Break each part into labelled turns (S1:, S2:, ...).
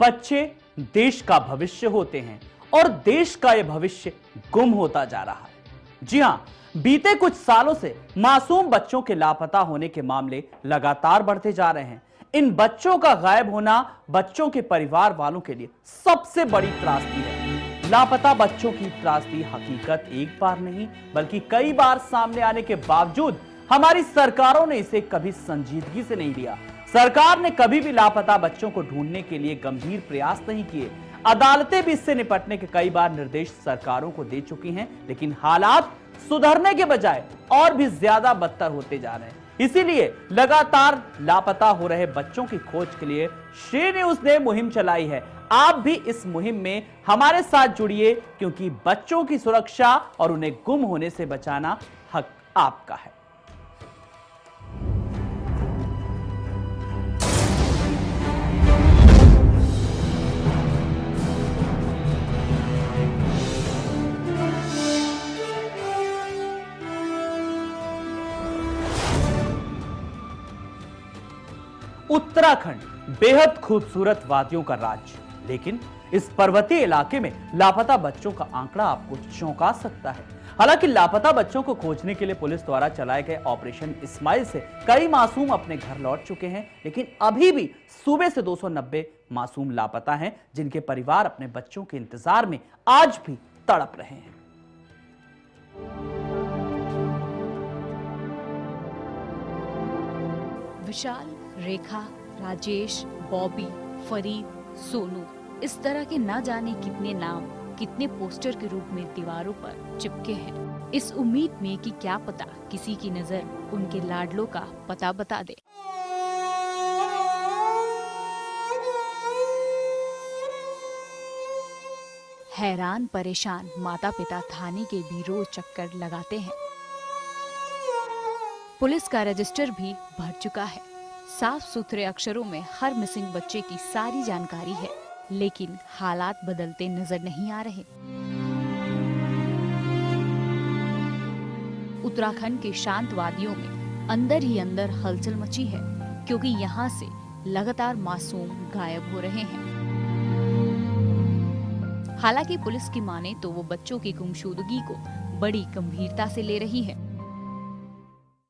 S1: बच्चे देश का भविष्य होते हैं और देश का यह भविष्य गुम होता जा रहा है। जी हां, बीते कुछ सालों से मासूम बच्चों के लापता होने के मामले लगातार बढ़ते जा रहे हैं। इन बच्चों का गायब होना बच्चों के परिवार वालों के लिए सबसे बड़ी त्रासदी है। लापता बच्चों की त्रासदी हकीकत एक बार नहीं बल्कि कई बार सामने आने के बावजूद हमारी सरकारों ने इसे कभी संजीदगी से नहीं लिया। सरकार ने कभी भी लापता बच्चों को ढूंढने के लिए गंभीर प्रयास नहीं किए। अदालतें भी इससे निपटने के कई बार निर्देश सरकारों को दे चुकी हैं, लेकिन हालात सुधरने के बजाय और भी ज्यादा बदतर होते जा रहे हैं। इसीलिए लगातार लापता हो रहे बच्चों की खोज के लिए श्री न्यूज ने मुहिम चलाई है। आप भी इस मुहिम में हमारे साथ जुड़िए, क्योंकि बच्चों की सुरक्षा और उन्हें गुम होने से बचाना हक आपका है। उत्तराखंड बेहद खूबसूरत वादियों का राज्य, लेकिन इस पर्वतीय इलाके में लापता बच्चों का आंकड़ा आपको चौंका सकता है। हालांकि लापता बच्चों को खोजने के लिए पुलिस द्वारा चलाए गए ऑपरेशन इस्माइल से कई मासूम अपने घर लौट चुके हैं, लेकिन अभी भी सूबे से 290 मासूम लापता हैं, जिनके परिवार अपने बच्चों के इंतजार में आज भी तड़प रहे हैं।
S2: विशाल, रेखा, राजेश, बॉबी, फरीद, सोनू, इस तरह के ना जाने कितने नाम कितने पोस्टर के रूप में दीवारों पर चिपके हैं, इस उम्मीद में कि क्या पता किसी की नजर उनके लाडलों का पता बता दे। हैरान परेशान माता पिता थाने के भी रोज चक्कर लगाते हैं। पुलिस का रजिस्टर भी भर चुका है। साफ सुथरे अक्षरों में हर मिसिंग बच्चे की सारी जानकारी है, लेकिन हालात बदलते नजर नहीं आ रहे। उत्तराखंड के शांत वादियों में अंदर ही अंदर हलचल मची है, क्योंकि यहाँ से लगातार मासूम गायब हो रहे हैं। हालांकि पुलिस की माने तो वो बच्चों की गुमशुदगी को बड़ी गंभीरता से ले रही है।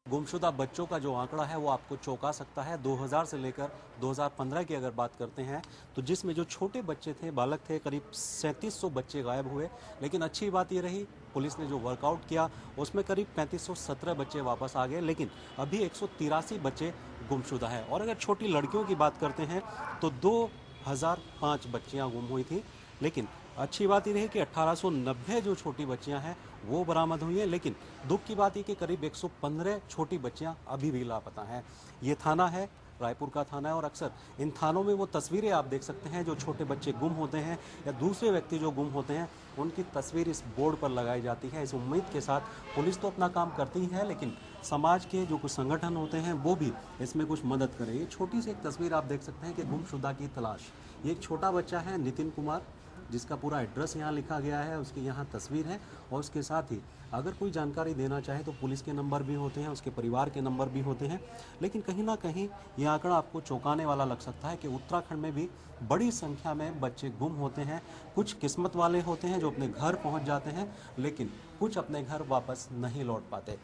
S3: गुमशुदा बच्चों का जो आंकड़ा है वो आपको चौंका सकता है। 2000 से लेकर 2015 की अगर बात करते हैं तो जिसमें जो छोटे बच्चे थे, बालक थे, करीब 3700 बच्चे गायब हुए। लेकिन अच्छी बात ये रही, पुलिस ने जो वर्कआउट किया उसमें करीब 3517 बच्चे वापस आ गए, लेकिन अभी 183 बच्चे गुमशुदा है। और अगर छोटी लड़कियों की बात करते हैं तो 2005 बच्चियाँ गुम हुई थी, लेकिन अच्छी बात ये रही कि 1890 जो छोटी बच्चियां हैं वो बरामद हुई हैं। लेकिन दुख की बात ये कि करीब 115 छोटी बच्चियां अभी भी लापता हैं। ये थाना है, रायपुर का थाना है, और अक्सर इन थानों में वो तस्वीरें आप देख सकते हैं जो छोटे बच्चे गुम होते हैं या दूसरे व्यक्ति जो गुम होते हैं, उनकी तस्वीर इस बोर्ड पर लगाई जाती है। इस उम्मीद के साथ पुलिस तो अपना काम करती ही है, लेकिन समाज के जो कुछ संगठन होते हैं वो भी इसमें कुछ मदद करें। ये छोटी सी एक तस्वीर आप देख सकते हैं कि गुमशुदा की तलाश। ये एक छोटा बच्चा है, नितिन कुमार, जिसका पूरा एड्रेस यहाँ लिखा गया है, उसकी यहाँ तस्वीर है, और उसके साथ ही अगर कोई जानकारी देना चाहे तो पुलिस के नंबर भी होते हैं, उसके परिवार के नंबर भी होते हैं। लेकिन कहीं ना कहीं ये आंकड़ा आपको चौंकाने वाला लग सकता है कि उत्तराखंड में भी बड़ी संख्या में बच्चे गुम होते हैं। कुछ किस्मत वाले होते हैं जो अपने घर पहुँच जाते हैं, लेकिन कुछ अपने घर वापस नहीं लौट पाते।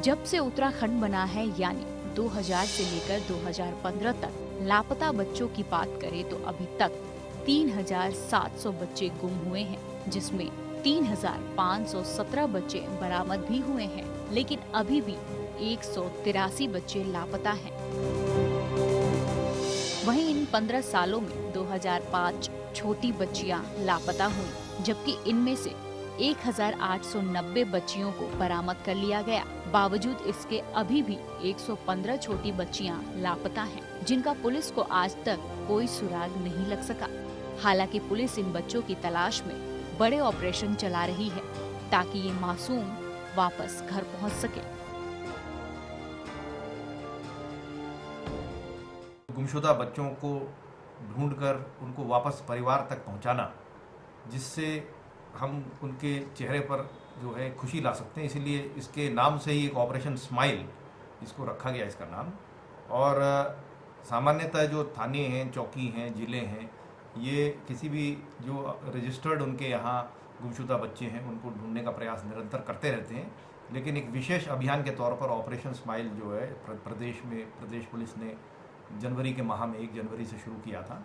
S2: जब से उत्तराखंड बना है, यानी 2000 से लेकर 2015 तक लापता बच्चों की बात करें तो अभी तक 3700 बच्चे गुम हुए हैं, जिसमें 3517 बच्चे बरामद भी हुए हैं, लेकिन अभी भी 183 बच्चे लापता हैं। वहीं इन 15 सालों में 2005 छोटी बच्चियां लापता हुई, जबकि इनमें से 1890 बच्चियों को बरामद कर लिया गया। बावजूद इसके अभी भी 115 छोटी बच्चियां लापता हैं, जिनका पुलिस को आज तक कोई सुराग नहीं लग सका। हालांकि पुलिस इन बच्चों की तलाश में बड़े ऑपरेशन चला रही है, ताकि ये मासूम वापस घर पहुंच सके।
S4: गुमशुदा बच्चों को ढूंढकर उनको वापस परिवार तक पहुंचाना, जिससे हम उनके चेहरे पर जो है खुशी ला सकते हैं, इसीलिए इसके नाम से ही एक ऑपरेशन स्माइल इसको रखा गया, इसका नाम। और सामान्यतः जो थाने हैं, चौकी हैं, जिले हैं, ये किसी भी जो रजिस्टर्ड उनके यहाँ गुमशुदा बच्चे हैं उनको ढूंढने का प्रयास निरंतर करते रहते हैं। लेकिन एक विशेष अभियान के तौर पर ऑपरेशन स्माइल जो है प्रदेश पुलिस ने जनवरी के माह में 1 जनवरी से शुरू किया था,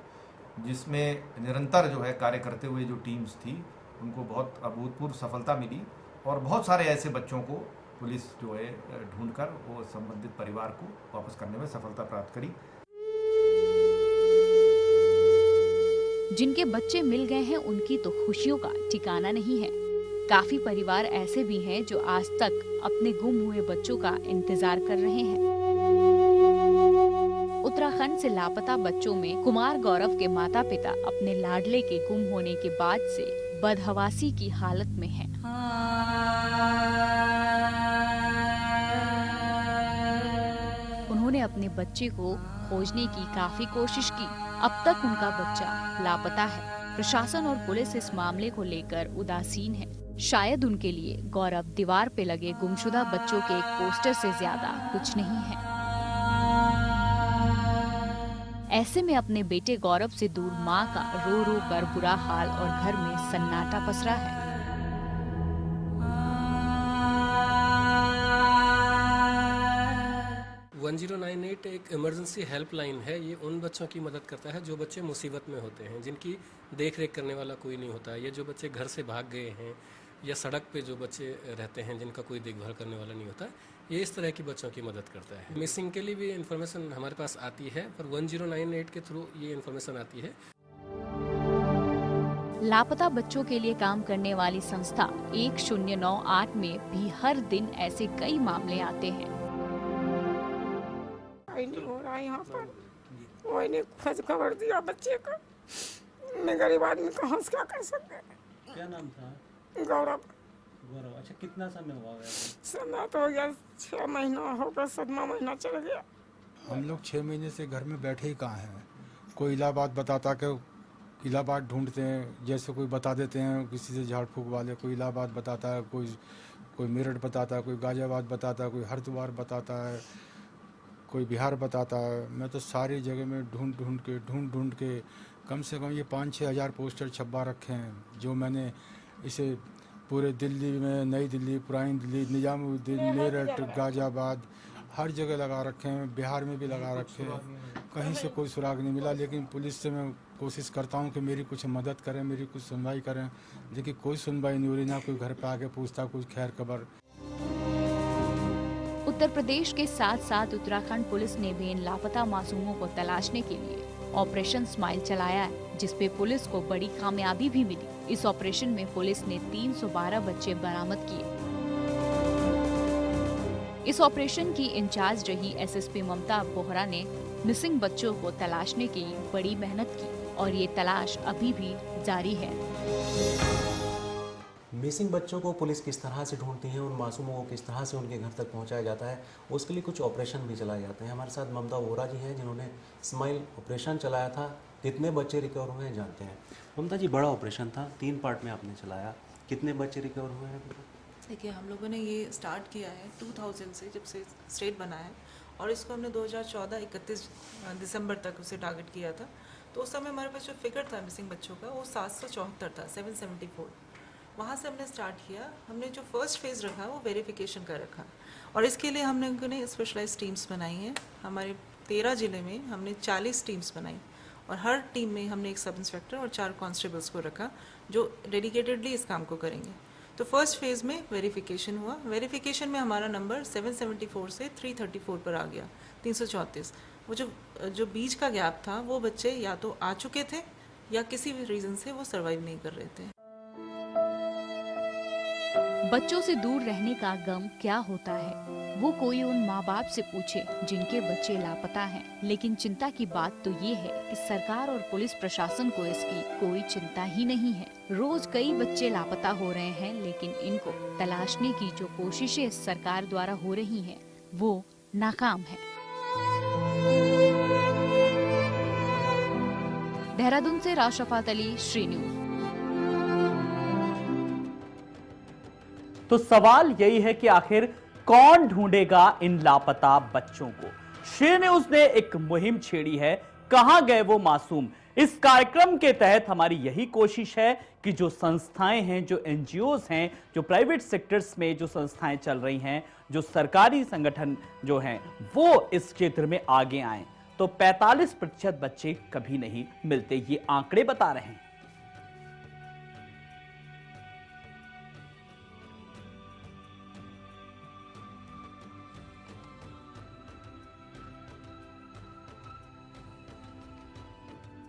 S4: जिसमें निरंतर जो है कार्य करते हुए जो टीम्स थी उनको बहुत अभूतपूर्व सफलता मिली और बहुत सारे ऐसे बच्चों को पुलिस जो है ढूंढकर वो संबंधित परिवार को वापस करने में सफलता प्राप्त करी।
S2: जिनके बच्चे मिल गए हैं उनकी तो खुशियों का ठिकाना नहीं है। काफी परिवार ऐसे भी हैं जो आज तक अपने गुम हुए बच्चों का इंतजार कर रहे हैं। उत्तराखंड से लापता बच्चों में कुमार गौरव के माता पिता अपने लाडले के गुम होने के बाद से बदहवासी की हालत में हैं। उन्होंने अपने बच्चे को खोजने की काफी कोशिश की। अब तक उनका बच्चा लापता है। प्रशासन और पुलिस इस मामले को लेकर उदासीन है। शायद उनके लिए गौरव दीवार पे लगे गुमशुदा बच्चों के एक पोस्टर से ज्यादा कुछ नहीं है। ऐसे में अपने बेटे गौरव से दूर माँ का रो रो कर बुरा हाल और घर में सन्नाटा पसरा है।
S5: एक इमरजेंसी हेल्पलाइन है। ये उन बच्चों की मदद करता है जो बच्चे मुसीबत में होते हैं, जिनकी देख रेख करने वाला कोई नहीं होता है। ये जो बच्चे घर से भाग गए हैं या सड़क पे जो बच्चे रहते हैं जिनका कोई देखभाल करने वाला नहीं होता, ये इस तरह की बच्चों की मदद करता है। मिसिंग के लिए भी इन्फॉर्मेशन हमारे पास आती है, पर 1098 के थ्रू ये इन्फॉर्मेशन आती है।
S2: लापता बच्चों के लिए काम करने वाली संस्था 1098 में भी हर दिन ऐसे कई मामले आते हैं।
S6: नहीं हो रहा यहाँ पर, कोई ने खोज खबर दिया बच्चे का। मैं गरीब आदमी कहाँ से क्या कर सकते हैं।
S3: क्या नाम था?
S6: गौरव।
S3: अच्छा, कितना समय हुआ?
S6: समय तो हो गया 6 महीना होगा, 7वां महीना चल गया।
S7: हम लोग 6 महीने से घर में बैठे ही कहाँ हैं। कोई इलाहाबाद बताता कि इलाहाबाद ढूंढते हैं, जैसे कोई बता देते हैं किसी से झाड़ फूक वाले, कोई इलाहाबाद बताता है, कोई मेरठ बताता है, कोई गाजियाबाद बताता है, कोई हरिद्वार बताता है, कोई बिहार बताता है। मैं तो सारी जगह में ढूंढ के कम से कम ये 5-6 हज़ार पोस्टर छपवा रखे हैं, जो मैंने इसे पूरे दिल्ली में, नई दिल्ली, पुरानी दिल्ली, निजामुद्दीन, मेरठ, गाजियाबाद हर जगह लगा रखे हैं। बिहार में भी लगा रखे हैं, कहीं से कोई सुराग नहीं मिला। लेकिन पुलिस से मैं कोशिश करता हूं कि मेरी कुछ मदद करें, मेरी कुछ सुनवाई करें, लेकिन कोई सुनवाई नहीं हो रही। ना कोई घर पे आके पूछता कुछ खैर खबर।
S2: उत्तर प्रदेश के साथ साथ उत्तराखंड पुलिस ने भी इन लापता मासूमों को तलाशने के लिए ऑपरेशन स्माइल चलाया है, जिसपे पुलिस को बड़ी कामयाबी भी मिली। इस ऑपरेशन में पुलिस ने 312 बच्चे बरामद किए। इस ऑपरेशन की इंचार्ज रही एसएसपी ममता बोहरा ने मिसिंग बच्चों को तलाशने की बड़ी मेहनत की और ये तलाश अभी भी जारी है।
S3: मिसिंग बच्चों को पुलिस किस तरह से ढूंढती है, उन मासूमों को किस तरह से उनके घर तक पहुंचाया जाता है, उसके लिए कुछ ऑपरेशन भी चलाए जाते हैं। हमारे साथ ममता बोहरा जी हैं, जिन्होंने स्माइल ऑपरेशन चलाया था। कितने बच्चे रिकवर हुए हैं जानते हैं। ममता जी, बड़ा ऑपरेशन था, 3 पार्ट में आपने चलाया, कितने बच्चे रिकवर हुए हैं?
S8: देखिए, हम लोगों ने ये स्टार्ट किया है 2000 से, जब से स्टेट बना है, और इसको हमने 2014 31 दिसंबर तक उसे टारगेट किया था। तो उस समय हमारे पास जो फिगर था मिसिंग बच्चों का, वो 774 था, 774। वहाँ से हमने स्टार्ट किया। हमने जो फर्स्ट फेज़ रखा वो वेरिफिकेशन का रखा, और इसके लिए हमने स्पेशलाइज टीम्स बनाई हैं। हमारे 13 ज़िले में हमने 40 टीम्स बनाई, और हर टीम में हमने एक सब इंस्पेक्टर और 4 कांस्टेबल्स को रखा जो डेडिकेटेडली इस काम को करेंगे। तो फर्स्ट फेज़ में वेरिफिकेशन हुआ। वेरिफिकेशन में हमारा नंबर 774 से 334 पर आ गया, 334। वो जो बीच का गैप था, वो बच्चे या तो आ चुके थे या किसी भी रीज़न से वो सर्वाइव नहीं कर रहे थे।
S2: बच्चों से दूर रहने का गम क्या होता है, वो कोई उन माँ बाप से पूछे जिनके बच्चे लापता हैं। लेकिन चिंता की बात तो ये है कि सरकार और पुलिस प्रशासन को इसकी कोई चिंता ही नहीं है। रोज कई बच्चे लापता हो रहे हैं, लेकिन इनको तलाशने की जो कोशिशें सरकार द्वारा हो रही हैं, वो नाकाम है। देहरादून से राशफात अली, श्री न्यूज।
S1: तो सवाल यही है कि आखिर कौन ढूंढेगा इन लापता बच्चों को? श्री न्यूज ने एक मुहिम छेड़ी है, कहां गए वो मासूम। इस कार्यक्रम के तहत हमारी यही कोशिश है कि जो संस्थाएं हैं, जो एनजीओज हैं, जो प्राइवेट सेक्टर्स में जो संस्थाएं चल रही हैं, जो सरकारी संगठन जो हैं, वो इस क्षेत्र में आगे आएं। तो 45% बच्चे कभी नहीं मिलते, ये आंकड़े बता रहे हैं।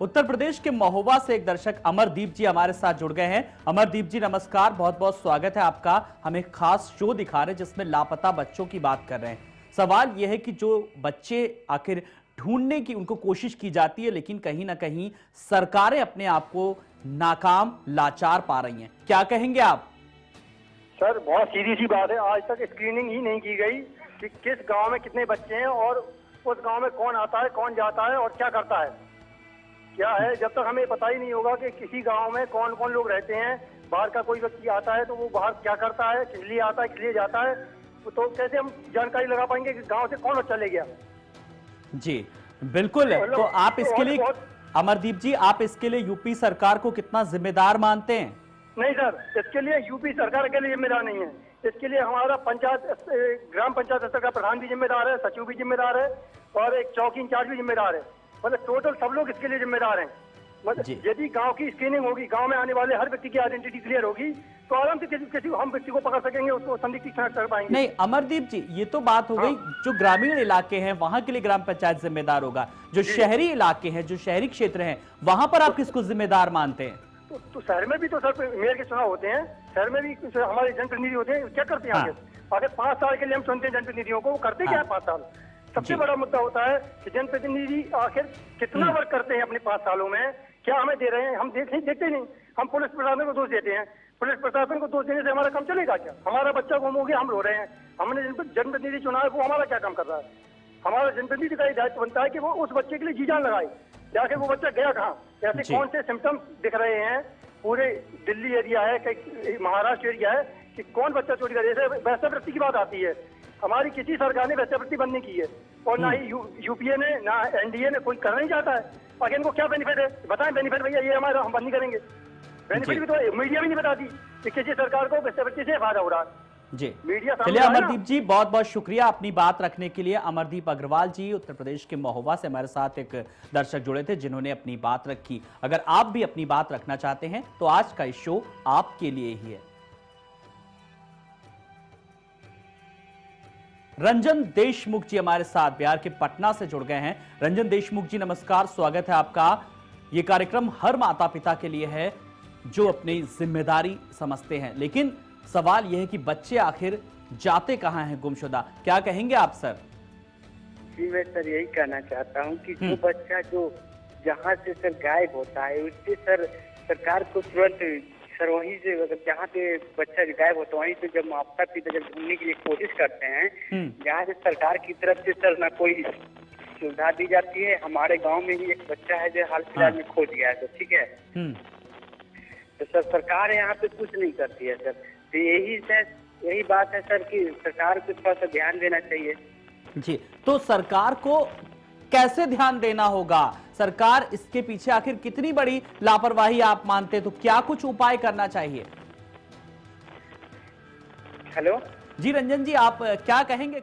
S1: उत्तर प्रदेश के महोबा से एक दर्शक अमरदीप जी हमारे साथ जुड़ गए हैं। अमरदीप जी नमस्कार, बहुत बहुत स्वागत है आपका। हम एक खास शो दिखा रहे हैं जिसमें लापता बच्चों की बात कर रहे हैं। सवाल यह है कि जो बच्चे आखिर ढूंढने की उनको कोशिश की जाती है, लेकिन कहीं ना कहीं सरकारें अपने आप को नाकाम, लाचार पा रही हैं। क्या कहेंगे आप?
S9: सर बहुत सीधी सी बात है, आज तक स्क्रीनिंग ही नहीं की गई कि किस गांव में कितने बच्चे हैं और उस गांव में कौन आता है, कौन जाता है और क्या करता है, क्या है। जब तक हमें पता ही नहीं होगा कि किसी गांव में कौन कौन लोग रहते हैं, बाहर का कोई व्यक्ति आता है तो वो बाहर क्या करता है, किस लिए आता है, किस लिए जाता है, तो कैसे हम जानकारी लगा पाएंगे कि गांव से कौन चले गया।
S1: जी बिल्कुल। तो आप इसके लिए, अमरदीप जी, आप इसके लिए यूपी सरकार को कितना जिम्मेदार मानते हैं?
S9: नहीं सर, इसके लिए यूपी सरकार के लिए जिम्मेदार नहीं है। इसके लिए हमारा ग्राम पंचायत स्तर का प्रधान भी जिम्मेदार है, सचिव भी जिम्मेदार है और एक चौकी इंचार्ज भी जिम्मेदार है। मतलब टोटल सब लोग इसके लिए जिम्मेदार हैं। मतलब यदि गांव की स्क्रीनिंग होगी, गांव में आने वाले हर व्यक्ति की आइडेंटिटी क्लियर होगी, तो आराम से हम व्यक्ति को पकड़ सकेंगे, उसको संदिग्ध की शनाख्त कर पाएंगे।
S1: नहीं अमरदीप जी, ये तो बात हो गई जो ग्रामीण इलाके हैं वहां के लिए ग्राम पंचायत जिम्मेदार होगा। जो शहरी इलाके हैं, जो शहरी क्षेत्र हैं, वहां पर आप किसको जिम्मेदार मानते हैं?
S9: तो शहर में भी तो सर मेयर के चुनाव होते हैं, शहर में भी हमारे जनप्रतिनिधि होते हैं। क्या करते हैं आगे 5 साल के लिए हम चुनते हैं जनप्रतिनिधियों को, वो करते क्या है 5 साल? सबसे बड़ा मुद्दा होता है कि जनप्रतिनिधि आखिर कितना वर्क करते हैं अपने 5 सालों में, क्या हमें दे रहे हैं, हम देखते नहीं। हम पुलिस प्रशासन को दोष देते हैं। पुलिस प्रशासन को दोष देने से हमारा काम चलेगा क्या? हमारा बच्चा गुम हो गया, हम रो रहे हैं। हमने जनप्रतिनिधि चुना है, वो हमारा क्या काम कर रहा है? हमारा जनप्रतिनिधि का दायित्व बनता है कि वो उस बच्चे के लिए जी जान लगाए, जाके वो बच्चा गया कहाँ, ऐसे कौन से सिम्टम्स दिख रहे हैं पूरे दिल्ली एरिया है, कई महाराष्ट्र एरिया है कि कौन बच्चा चोरी करे। जैसे वैश्यावृत्ति की बात आती है, हमारी किसी सरकार ने वैश्यावृत्ति बंद नहीं की है और ना ही यूपीए ने, ना एनडीए ने, कोई करना नहीं चाहता है। आगे इनको क्या बेनिफिट है बताएं? बेनिफिट भैया ये हमारा, हम बंद नहीं करेंगे। बेनिफिट भी तो मीडिया भी नहीं बताती कि किसी सरकार को वैश्यावृत्ति से फायदा हो रहा है।
S1: जी
S9: मीडिया।
S1: चलिए अमरदीप जी, बहुत बहुत शुक्रिया अपनी बात रखने के लिए। अमरदीप अग्रवाल जी उत्तर प्रदेश के महोबा से हमारे साथ एक दर्शक जुड़े थे जिन्होंने अपनी बात रखी। अगर आप भी अपनी बात रखना चाहते हैं तो आज का इस शो आपके लिए ही है। रंजन देशमुख जी हमारे साथ बिहार के पटना से जुड़ गए हैं। रंजन देशमुख जी नमस्कार, स्वागत है आपका। ये कार्यक्रम हर माता पिता के लिए है जो अपनी जिम्मेदारी समझते हैं, लेकिन सवाल यह है कि बच्चे आखिर जाते कहां हैं गुमशुदा। क्या कहेंगे आप सर?
S10: जी मैं सर यही कहना चाहता हूं कि जो बच्चा जो जहां से सर गायब होता है, उससे सर सरकार को तुरंत सर वहीं से, अगर जहाँ पे बच्चा गायब होता है वहीं से जब माता पिता जब ढूंढने के लिए कोशिश करते हैं, जहाँ से सरकार की तरफ से सर ना कोई सुविधा दी जाती है। हमारे गांव में ही एक बच्चा है जो हाल फिलहाल में खो गया है, तो ठीक है, तो सर सरकार यहाँ पे कुछ नहीं करती है सर। तो यही बात है सर कि सरकार को थोड़ा सा ध्यान देना चाहिए।
S1: जी, तो सरकार को कैसे ध्यान देना होगा? सरकार इसके पीछे आखिर कितनी बड़ी लापरवाही आप मानते हैं? तो क्या कुछ उपाय करना चाहिए?
S10: हेलो
S1: जी रंजन जी, आप क्या कहेंगे?